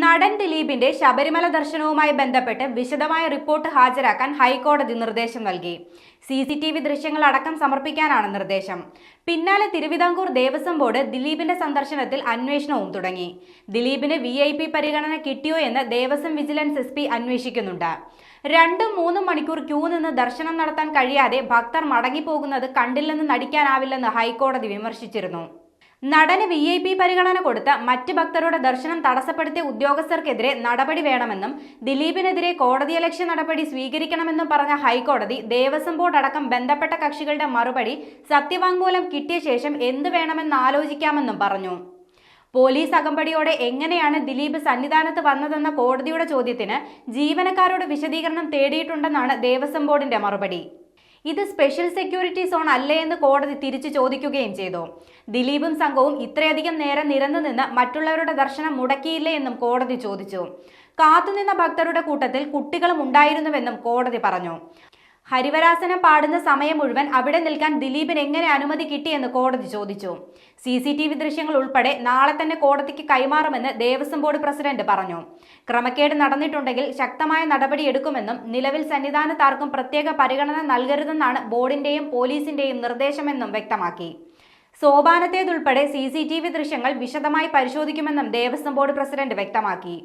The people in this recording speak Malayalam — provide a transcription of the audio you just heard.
നടൻ ദിലീപിന്റെ ശബരിമല ദർശനവുമായി ബന്ധപ്പെട്ട് വിശദമായ റിപ്പോർട്ട് ഹാജരാക്കാൻ ഹൈക്കോടതി നിർദ്ദേശം നൽകി. CCTV ദൃശ്യങ്ങൾ അടക്കം സമർപ്പിക്കാനാണ് നിർദ്ദേശം. പിന്നാലെ തിരുവിതാംകൂർ ദേവസ്വം ബോർഡ് ദിലീപിന്റെ സന്ദർശനത്തിൽ അന്വേഷണവും തുടങ്ങി. ദിലീപിന് VIP പരിഗണന കിട്ടിയോ എന്ന് ദേവസ്വം വിജിലൻസ് SP അന്വേഷിക്കുന്നുണ്ട്. 2-3 മണിക്കൂർ ക്യൂ നിന്ന് ദർശനം നടത്താൻ കഴിയാതെ ഭക്തർ മടങ്ങിപ്പോകുന്നത് കണ്ടില്ലെന്ന് നടിക്കാനാവില്ലെന്ന് ഹൈക്കോടതി വിമർശിച്ചിരുന്നു. നടന് VIP പരിഗണന കൊടുത്ത് മറ്റ് ഭക്തരുടെ ദർശനം തടസ്സപ്പെടുത്തിയ ഉദ്യോഗസ്ഥർക്കെതിരെ നടപടി വേണമെന്നും ദിലീപിനെതിരെ കോടതിയലക്ഷ്യ നടപടി സ്വീകരിക്കണമെന്നും പറഞ്ഞ ഹൈക്കോടതി ദേവസ്വം ബോർഡ് അടക്കം ബന്ധപ്പെട്ട കക്ഷികളുടെ മറുപടി സത്യവാങ്മൂലം കിട്ടിയ ശേഷം എന്ത് വേണമെന്ന് ആലോചിക്കാമെന്നും പറഞ്ഞു. പോലീസ് അകമ്പടിയോടെ എങ്ങനെയാണ് ദിലീപ് സന്നിധാനത്ത് വന്നതെന്ന കോടതിയുടെ ചോദ്യത്തിന് ജീവനക്കാരോട് വിശദീകരണം തേടിയിട്ടുണ്ടെന്നാണ് ദേവസ്വം ബോർഡിന്റെ മറുപടി. ഇത് സ്പെഷ്യൽ സെക്യൂരിറ്റി സോൺ അല്ലേ എന്ന് കോടതി തിരിച്ചു ചോദിക്കുകയും ചെയ്തു. ദിലീപും സംഘവും ഇത്രയധികം നേരം നിരന്നുനിന്ന് മറ്റുള്ളവരുടെ ദർശനം മുടക്കിയില്ലേ എന്നും കോടതി ചോദിച്ചു. കാത്തുനിന്ന ഭക്തരുടെ കൂട്ടത്തിൽ കുട്ടികളും ഉണ്ടായിരുന്നുവെന്നും കോടതി പറഞ്ഞു. ഹരിവരാസനം പാടുന്ന സമയം മുഴുവൻ അവിടെ നിൽക്കാൻ ദിലീപിന് എങ്ങനെ അനുമതി കിട്ടിയെന്ന് കോടതി ചോദിച്ചു. CCTV ദൃശ്യങ്ങൾ ഉൾപ്പെടെ നാളെ തന്നെ കോടതിക്ക് കൈമാറുമെന്ന് ദേവസ്വം ബോർഡ് പ്രസിഡന്റ് പറഞ്ഞു. ക്രമക്കേട് നടന്നിട്ടുണ്ടെങ്കിൽ ശക്തമായ നടപടിയെടുക്കുമെന്നും നിലവിൽ സന്നിധാനത്താർക്കും പ്രത്യേക പരിഗണന നൽകരുതെന്നാണ് ബോർഡിന്റെയും പോലീസിന്റെയും നിർദ്ദേശമെന്നും വ്യക്തമാക്കി. സോപാനത്തേതുൾപ്പെടെ CCTV ദൃശ്യങ്ങൾ വിശദമായി പരിശോധിക്കുമെന്നും ദേവസ്വം ബോർഡ് പ്രസിഡന്റ് വ്യക്തമാക്കി.